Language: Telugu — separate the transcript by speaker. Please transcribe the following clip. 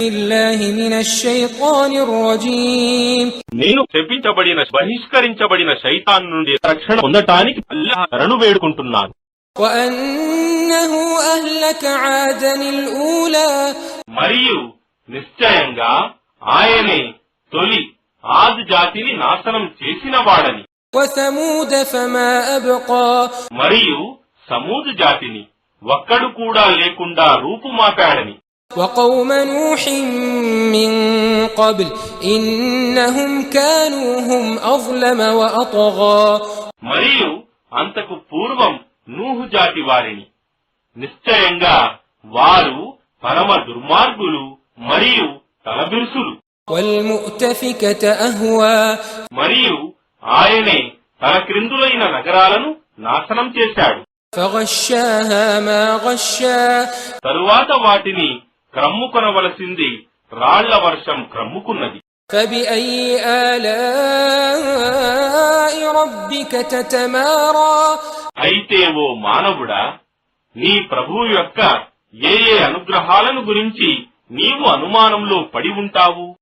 Speaker 1: بالله من الشيطان الرجيم
Speaker 2: నేను బహిష్కరించబడిన శైతాన్ నుండి రక్షణ పొందటానికి అల్లాహ్ శరణు వేడుకుంటున్నాను.
Speaker 1: وأنه أهلك عادا الأولى
Speaker 2: మరియు నిశ్చయంగా ఆయనే తొలి ఆద్ జాతిని నాశనం చేసిన వాడని.
Speaker 1: وثمود فما أبقى
Speaker 2: మరియు సమూద్ జాతిని ఒక్కడు కూడా లేకుండా రూపుమాపాడని.
Speaker 1: وقوم نوح من قبل إنهم كانوا هم أظلم وأطغى
Speaker 2: మరియు అంతకు పూర్వం నూహు జాతి వారిని నిశ్చయంగా వారు పరమ దుర్మార్గులు మరియు తలబిరుసులు.
Speaker 1: والمؤتفكة أهوى
Speaker 2: మరియు ఆయనే తల క్రిందులైన నగరాలను నాశనం చేశాడు.
Speaker 1: فغشاها ما غشا
Speaker 2: తరువాత వాటిని క్రమ్ముకొనవలసింది రాళ్ల వర్షం క్రమ్ముకున్నది.
Speaker 1: فبأي آلاء ربك تتمارى
Speaker 2: అయితే ఓ మానవుడా, నీ ప్రభువు యొక్క ఏ అనుగ్రహాలను గురించి నీవు అనుమానంలో పడి ఉంటావు?